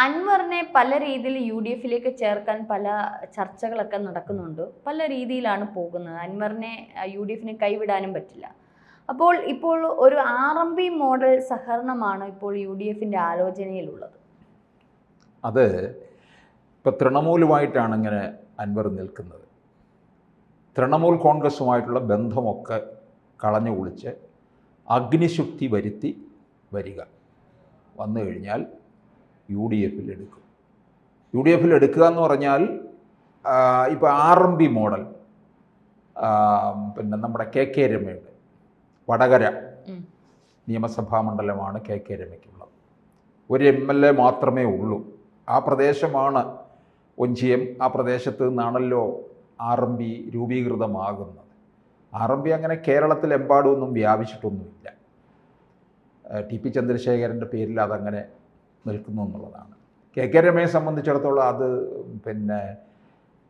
അൻവറിനെ പല രീതിയിൽ യു ഡി എഫിലേക്ക് ചേർക്കാൻ പല ചർച്ചകളൊക്കെ നടക്കുന്നുണ്ട്. പല രീതിയിലാണ് പോകുന്നത്. അൻവറിനെ യു ഡി എഫിന് കൈവിടാനും പറ്റില്ല. അപ്പോൾ ഇപ്പോൾ ഒരു RMP മോഡൽ സഹകരണമാണ് ഇപ്പോൾ യു ഡി എഫിൻ്റെ ആലോചനയിലുള്ളത്. അത് ഇപ്പോൾ തൃണമൂലുമായിട്ടാണ് ഇങ്ങനെ അൻവർ നിൽക്കുന്നത്. തൃണമൂൽ കോൺഗ്രസുമായിട്ടുള്ള ബന്ധമൊക്കെ കളഞ്ഞു കുളിച്ച് അഗ്നിശുദ്ധി വരുത്തി വരിക. വന്നു കഴിഞ്ഞാൽ UDF എടുക്കും. UDF എടുക്കുക എന്ന് പറഞ്ഞാൽ ഇപ്പോൾ RMP മോഡൽ, പിന്നെ നമ്മുടെ KK രമയുടെ വടകര നിയമസഭാ മണ്ഡലമാണ് KK രമയ്ക്കുള്ളത്. ഒരു MLA മാത്രമേ ഉള്ളൂ. ആ പ്രദേശമാണ് ഒഞ്ചിയം. ആ പ്രദേശത്ത് നിന്നാണല്ലോ RMP രൂപീകൃതമാകുന്നത്. RMP അങ്ങനെ കേരളത്തിലെമ്പാടുമൊന്നും വ്യാപിച്ചിട്ടൊന്നുമില്ല. TP ചന്ദ്രശേഖരൻ്റെ പേരിൽ അതങ്ങനെ നിൽക്കുന്നു എന്നുള്ളതാണ്. KK രമയെ സംബന്ധിച്ചിടത്തോളം അത് പിന്നെ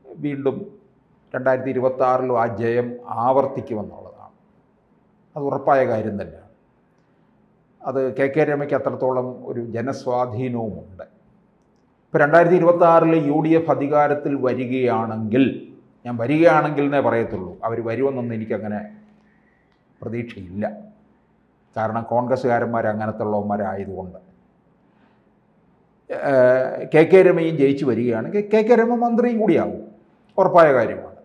വീണ്ടും 2026 ആ ജയം ആവർത്തിക്കുമെന്നുള്ളതാണ്. അത് ഉറപ്പായ കാര്യം തന്നെയാണ്. അത് KK രമയ്ക്ക് അത്രത്തോളം ഒരു ജനസ്വാധീനവുമുണ്ട്. ഇപ്പോൾ 2026 UDF അധികാരത്തിൽ വരികയാണെങ്കിൽ, ഞാൻ വരികയാണെങ്കിൽ എന്നേ പറയത്തുള്ളൂ, അവർ വരുമെന്നൊന്നും എനിക്കങ്ങനെ പ്രതീക്ഷയില്ല. കാരണം കോൺഗ്രസ്സുകാരന്മാർ അങ്ങനത്തെ ഉള്ളവന്മാരായതുകൊണ്ട്. KK രമയും ജയിച്ചു വരികയാണെങ്കിൽ KK രമ മന്ത്രിയും കൂടിയാകും, ഉറപ്പായ കാര്യമാണ്.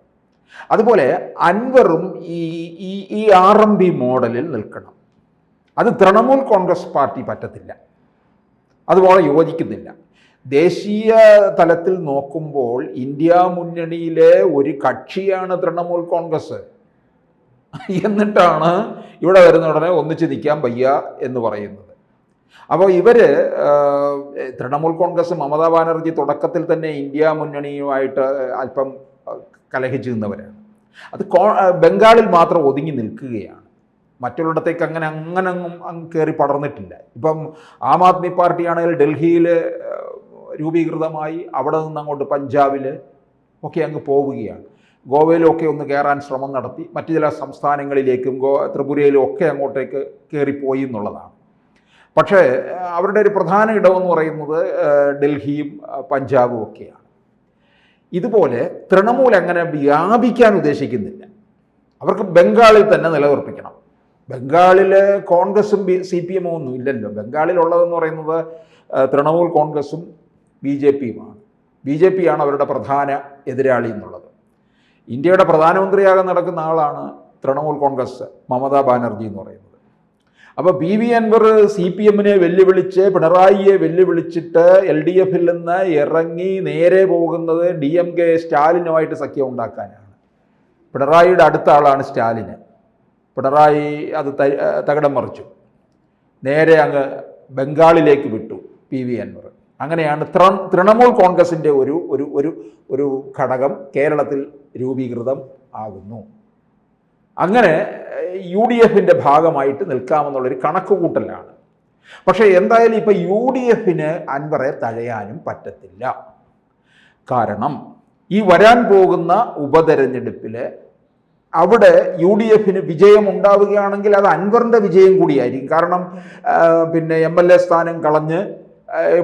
അതുപോലെ അൻവറും ഈ RMP മോഡലിൽ നിൽക്കണം. അത് തൃണമൂൽ കോൺഗ്രസ് പാർട്ടി പറ്റത്തില്ല, അതുപോലെ യോജിക്കുന്നില്ല. ദേശീയ തലത്തിൽ നോക്കുമ്പോൾ ഇന്ത്യ മുന്നണിയിലെ ഒരു കക്ഷിയാണ് തൃണമൂൽ കോൺഗ്രസ്. എന്നിട്ടാണ് ഇവിടെ വരുന്ന ഉടനെ ഒന്നിച്ച് നിൽക്കാൻ വയ്യ എന്ന് പറയുന്നത്. അപ്പോൾ ഇവർ തൃണമൂൽ കോൺഗ്രസ്, മമതാ ബാനർജി തുടക്കത്തിൽ തന്നെ ഇന്ത്യ മുന്നണിയുമായിട്ട് അല്പം കലഹിച്ചു നിന്നവരാണ്. അത് ബംഗാളിൽ മാത്രം ഒതുങ്ങി നിൽക്കുകയാണ്. മറ്റുള്ളിടത്തേക്ക് അങ്ങനെങ്ങും കയറി പടർന്നിട്ടില്ല. ഇപ്പം ആം ആദ്മി പാർട്ടിയാണെങ്കിൽ ഡൽഹിയിൽ രൂപീകൃതമായി, അവിടെ നിന്ന് അങ്ങോട്ട് പഞ്ചാബിൽ ഒക്കെ അങ്ങ് പോവുകയാണ്. ഗോവയിലൊക്കെ ഒന്ന് കയറാൻ ശ്രമം നടത്തി, മറ്റു ചില സംസ്ഥാനങ്ങളിലേക്കും ത്രിപുരയിലും ഒക്കെ അങ്ങോട്ടേക്ക് കയറിപ്പോയി എന്നുള്ളതാണ്. പക്ഷേ അവരുടെ ഒരു പ്രധാന ഇടമെന്ന് പറയുന്നത് ഡൽഹിയും പഞ്ചാബും ഒക്കെയാണ്. ഇതുപോലെ തൃണമൂൽ അങ്ങനെ വ്യാപിക്കാൻ ഉദ്ദേശിക്കുന്നില്ല. അവർക്ക് ബംഗാളിൽ തന്നെ നിലനിർപ്പിക്കണം. ബംഗാളിൽ കോൺഗ്രസും CPM ഒന്നും ഇല്ലല്ലോ. ബംഗാളിലുള്ളതെന്ന് പറയുന്നത് തൃണമൂൽ കോൺഗ്രസും BJPയുമാണ്. BJP ആണ് അവരുടെ പ്രധാന എതിരാളി എന്നുള്ളത്. ഇന്ത്യയുടെ പ്രധാനമന്ത്രിയാകാൻ നടക്കുന്ന ആളാണ് തൃണമൂൽ കോൺഗ്രസ്, മമതാ ബാനർജി എന്ന് പറയുന്നത്. അപ്പോൾ PV അൻവർ CPMനെ വെല്ലുവിളിച്ച്, പിണറായിയെ വെല്ലുവിളിച്ചിട്ട് LDFിൽ നിന്ന് ഇറങ്ങി നേരെ പോകുന്നത് DMK സ്റ്റാലിനുമായിട്ട് സഖ്യം ഉണ്ടാക്കാനാണ്. പിണറായിയുടെ അടുത്ത ആളാണ് സ്റ്റാലിന്. പിണറായി അത് തകിടം മറിച്ചു, നേരെ അങ്ങ് ബംഗാളിലേക്ക് വിട്ടു PV അൻവർ. അങ്ങനെയാണ് തൃണമൂൽ കോൺഗ്രസിൻ്റെ ഒരു ഘടകം കേരളത്തിൽ രൂപീകൃതം ആകുന്നു. അങ്ങനെ UDFിൻ്റെ ഭാഗമായിട്ട് നിൽക്കാമെന്നുള്ളൊരു കണക്കുകൂട്ടലാണ്. പക്ഷേ എന്തായാലും ഇപ്പം UDFിന് അൻവറെ തഴയാനും പറ്റത്തില്ല. കാരണം ഈ വരാൻ പോകുന്ന ഉപതെരഞ്ഞെടുപ്പിൽ അവിടെ UDFിന് വിജയം ഉണ്ടാവുകയാണെങ്കിൽ അത് അൻവറിൻ്റെ വിജയം കൂടിയായിരിക്കും. കാരണം പിന്നെ MLA സ്ഥാനം കളഞ്ഞ്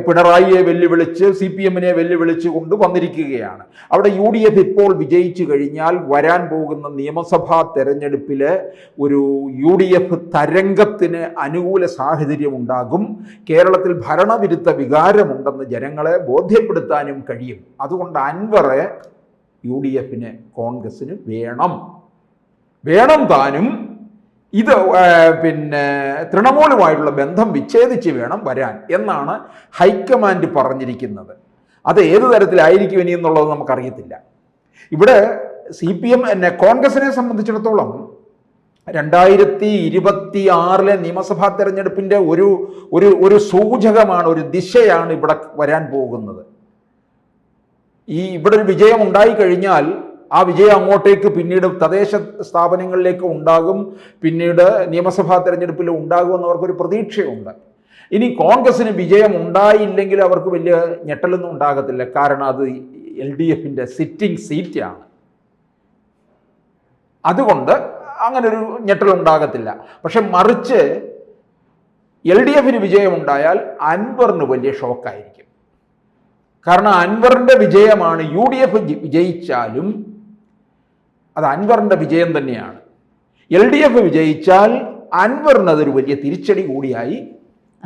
പിണറായിയെ വെല്ലുവിളിച്ച് CPMനെ വെല്ലുവിളിച്ച് കൊണ്ട് വന്നിരിക്കുകയാണ്. അവിടെ UDF ഇപ്പോൾ വിജയിച്ചു കഴിഞ്ഞാൽ വരാൻ പോകുന്ന നിയമസഭാ തെരഞ്ഞെടുപ്പിൽ ഒരു UDF തരംഗത്തിന് അനുകൂല സാഹചര്യം ഉണ്ടാകും. കേരളത്തിൽ ഭരണവിരുദ്ധ വികാരമുണ്ടെന്ന് ജനങ്ങളെ ബോധ്യപ്പെടുത്താനും കഴിയും. അതുകൊണ്ട് അൻവറെ UDFന് കോൺഗ്രസ്സിന് വേണം താനും. ഇത് പിന്നെ തൃണമൂലുമായിട്ടുള്ള ബന്ധം വിച്ഛേദിച്ച് വേണം വരാൻ എന്നാണ് ഹൈക്കമാൻഡ് പറഞ്ഞിരിക്കുന്നത്. അത് ഏത് തരത്തിലായിരിക്കും ഇനി എന്നുള്ളത് നമുക്കറിയത്തില്ല. ഇവിടെ CPM കോൺഗ്രസിനെ സംബന്ധിച്ചിടത്തോളം 2026 നിയമസഭാ തെരഞ്ഞെടുപ്പിൻ്റെ ഒരു സൂചകമാണ്, ഒരു ദിശയാണ് ഇവിടെ വരാൻ പോകുന്നത്. ഇവിടെ ഒരു വിജയം ഉണ്ടായിക്കഴിഞ്ഞാൽ ആ വിജയം അങ്ങോട്ടേക്ക് പിന്നീട് തദ്ദേശ സ്ഥാപനങ്ങളിലേക്ക് ഉണ്ടാകും, പിന്നീട് നിയമസഭാ തെരഞ്ഞെടുപ്പിൽ ഉണ്ടാകുമെന്ന് അവർക്കൊരു പ്രതീക്ഷയുണ്ട്. ഇനി കോൺഗ്രസിന് വിജയം ഉണ്ടായില്ലെങ്കിൽ അവർക്ക് വലിയ ഞെട്ടലൊന്നും ഉണ്ടാകത്തില്ല. കാരണം അത് LDFിൻ്റെ സിറ്റിംഗ് സീറ്റാണ്. അതുകൊണ്ട് അങ്ങനൊരു ഞെട്ടലുണ്ടാകത്തില്ല. പക്ഷെ മറിച്ച് LDFിന് വിജയമുണ്ടായാൽ അൻവറിന് വലിയ ഷോക്കായിരിക്കും. കാരണം അൻവറിൻ്റെ വിജയമാണ്. UDF വിജയിച്ചാലും അത് അൻവറിൻ്റെ വിജയം തന്നെയാണ്. LDF വിജയിച്ചാൽ അൻവറിന് അതൊരു വലിയ തിരിച്ചടി കൂടിയായി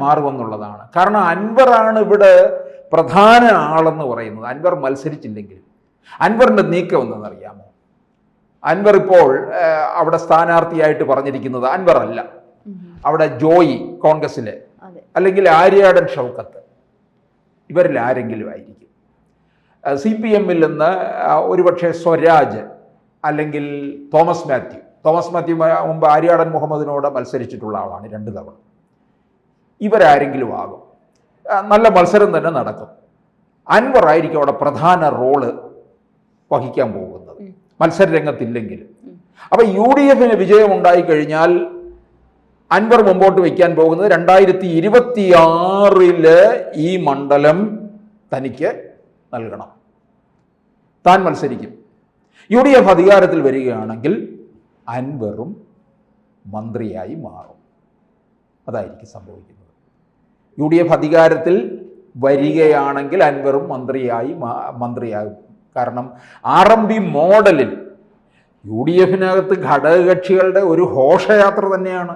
മാറുമെന്നുള്ളതാണ്. കാരണം അൻവറാണ് ഇവിടെ പ്രധാന ആളെന്ന് പറയുന്നത്. അൻവർ മത്സരിച്ചില്ലെങ്കിലും അൻവറിൻ്റെ നീക്കം എന്തെന്നറിയാമോ? അൻവർ ഇപ്പോൾ അവിടെ സ്ഥാനാർത്ഥിയായിട്ട് പറഞ്ഞിരിക്കുന്നത് അൻവർ അല്ല, അവിടെ ജോയി കോൺഗ്രസിലെ, അല്ലെങ്കിൽ ആര്യാടൻ ഷൗക്കത്ത്, ഇവരിൽ ആരെങ്കിലും ആയിരിക്കും. CPM-ൽ നിന്ന് ഒരുപക്ഷെ സ്വരാജ് അല്ലെങ്കിൽ തോമസ് മാത്യു മുമ്പ് ആര്യാടൻ മുഹമ്മദിനോട് മത്സരിച്ചിട്ടുള്ള ആളാണ് 2 തവണ. ഇവരാരെങ്കിലും ആകും. നല്ല മത്സരം തന്നെ നടക്കും. അൻവർ ആയിരിക്കും അവിടെ പ്രധാന റോള് വഹിക്കാൻ പോകുന്നത് മത്സര രംഗത്തില്ലെങ്കിൽ. അപ്പം UDF-ന് വിജയം ഉണ്ടായിക്കഴിഞ്ഞാൽ അൻവർ മുമ്പോട്ട് വയ്ക്കാൻ പോകുന്നത് 2026 ഈ മണ്ഡലം തനിക്ക് നൽകണം. താൻ മത്സരിക്കും. UDF അധികാരത്തിൽ വരികയാണെങ്കിൽ അൻവറും മന്ത്രിയായി മാറും. അതായിരിക്കും സംഭവിക്കുന്നത്. UDF അധികാരത്തിൽ വരികയാണെങ്കിൽ അൻവറും മന്ത്രിയാകും. കാരണം RMB മോഡലിൽ UDF-നകത്ത് ഘടകകക്ഷികളുടെ ഒരു ഘോഷയാത്ര തന്നെയാണ്.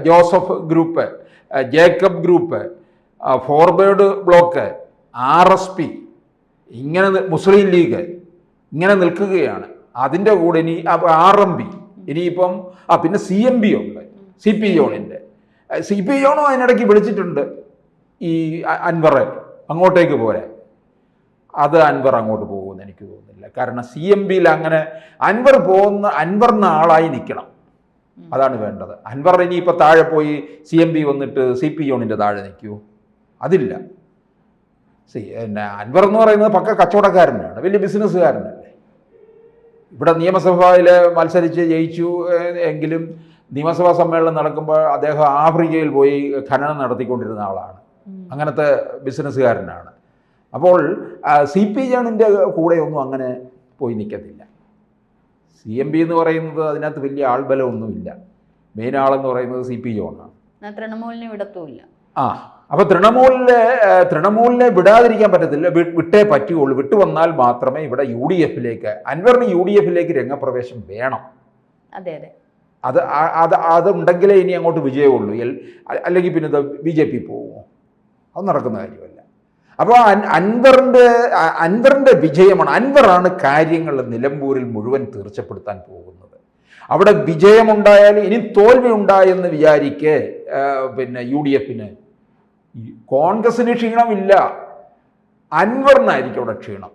Joseph group, Jacob group, forward block, RSP, ഇങ്ങനെ മുസ്ലിം ലീഗ് ഇങ്ങനെ നിൽക്കുകയാണ്. അതിൻ്റെ കൂടെ ഇനി RMB, ഇനിയിപ്പം പിന്നെ CMB ഉണ്ട്, CP ജോണിൻ്റെ. CP ജോണും അതിനിടയ്ക്ക് വിളിച്ചിട്ടുണ്ട് ഈ അൻവറെ അങ്ങോട്ടേക്ക് പോരെ. അത് അൻവർ അങ്ങോട്ട് പോകുമെന്ന് എനിക്ക് തോന്നുന്നില്ല. കാരണം CMB-യിൽ അങ്ങനെ അൻവറിന് ആളായി നിൽക്കണം. അതാണ് വേണ്ടത്. അൻവർ ഇനിയിപ്പോൾ താഴെ പോയി CMB വന്നിട്ട് CP ജോണിൻ്റെ താഴെ നിൽക്കുമോ? അതില്ല. അൻവർ എന്ന് പറയുന്നത് പക്ക കച്ചവടക്കാരനാണ്, വലിയ ബിസിനസ്സുകാരനല്ലേ. ഇവിടെ നിയമസഭയിൽ മത്സരിച്ച് ജയിച്ചു എങ്കിലും നിയമസഭാ സമ്മേളനം നടക്കുമ്പോൾ അദ്ദേഹം ആഫ്രിക്കയിൽ പോയി ഖനനം നടത്തിക്കൊണ്ടിരുന്ന ആളാണ്. അങ്ങനത്തെ ബിസിനസ്സുകാരനാണ്. അപ്പോൾ CP ജോണിൻ്റെ കൂടെയൊന്നും അങ്ങനെ പോയി നിൽക്കത്തില്ല. CMB എന്ന് പറയുന്നത് അതിനകത്ത് വലിയ ആൾബലമൊന്നുമില്ല. മെയിൻ ആളെന്ന് പറയുന്നത് CP ജോണാണ്. തൃണമൂലിനെ വിടത്തുമില്ല. അപ്പോൾ തൃണമൂലിനെ വിടാതിരിക്കാൻ പറ്റത്തില്ല, വിട്ടേ പറ്റുകയുള്ളൂ. വിട്ടുവന്നാൽ മാത്രമേ ഇവിടെ അൻവറിന് UDF-ലേക്ക് രംഗപ്രവേശം വേണം. അതെ. അതുണ്ടെങ്കിലേ ഇനി അങ്ങോട്ട് വിജയമുള്ളൂ. അല്ലെങ്കിൽ പിന്നെ BJP പോകുമോ? അത് നടക്കുന്ന കാര്യമല്ല. അപ്പോൾ അൻവറിൻ്റെ വിജയമാണ്. അൻവറാണ് കാര്യങ്ങൾ നിലമ്പൂരിൽ മുഴുവൻ തീർച്ചപ്പെടുത്താൻ പോകുന്നത്. അവിടെ വിജയമുണ്ടായാൽ ഇനി തോൽവി ഉണ്ടായെന്ന് വിചാരിക്കെ പിന്നെ UDF-ന്, കോൺഗ്രസിന് ക്ഷീണമില്ല, അൻവറിനായിരിക്കും അവിടെ ക്ഷീണം.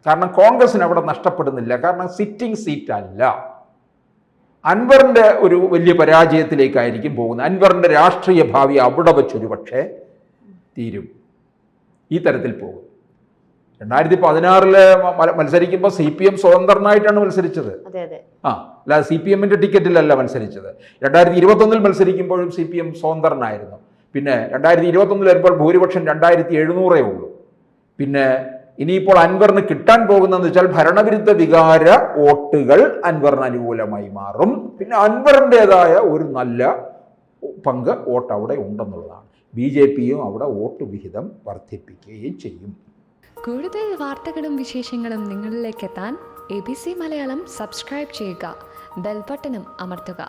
കാരണം കോൺഗ്രസിന് അവിടെ നഷ്ടപ്പെടുന്നില്ല. കാരണം സിറ്റിംഗ് സീറ്റല്ല. അൻവറിൻ്റെ ഒരു വലിയ പരാജയത്തിലേക്കായിരിക്കും പോകുന്നത്. അൻവറിൻ്റെ രാഷ്ട്രീയ ഭാവി അവിടെ വെച്ചൊരു പക്ഷേ തീരും. ഈ തരത്തിൽ പോകും. 2016 മത്സരിക്കുമ്പോൾ CPM സ്വതന്ത്രനായിട്ടാണ് മത്സരിച്ചത്. അല്ല CPM-ന്റെ ടിക്കറ്റിലല്ല മത്സരിച്ചത്. 2021 മത്സരിക്കുമ്പോഴും CPM സ്വതന്ത്രനായിരുന്നു. പിന്നെ 2021 വരുമ്പോൾ ഭൂരിപക്ഷം 2700 ഉള്ളൂ. പിന്നെ ഇനിയിപ്പോൾ അൻവറിന് കിട്ടാൻ പോകുന്നതെന്ന് വെച്ചാൽ ഭരണവിരുദ്ധ വികാര വോട്ടുകൾ അൻവറിന് അനുകൂലമായി മാറും. പിന്നെ അൻവറിൻ്റെതായ ഒരു നല്ല പങ്ക് വോട്ട് അവിടെ ഉണ്ടെന്നുള്ളതാണ്. BJP-യും അവിടെ വോട്ട് വിഹിതം വർദ്ധിപ്പിക്കുകയും ചെയ്യും. കൂടുതൽ വാർത്തകളും വിശേഷങ്ങളും നിങ്ങളിലേക്ക് എത്താൻ ABC മലയാളം സബ്സ്ക്രൈബ് ചെയ്യുക, ബെൽ ബട്ടണും അമർത്തുക.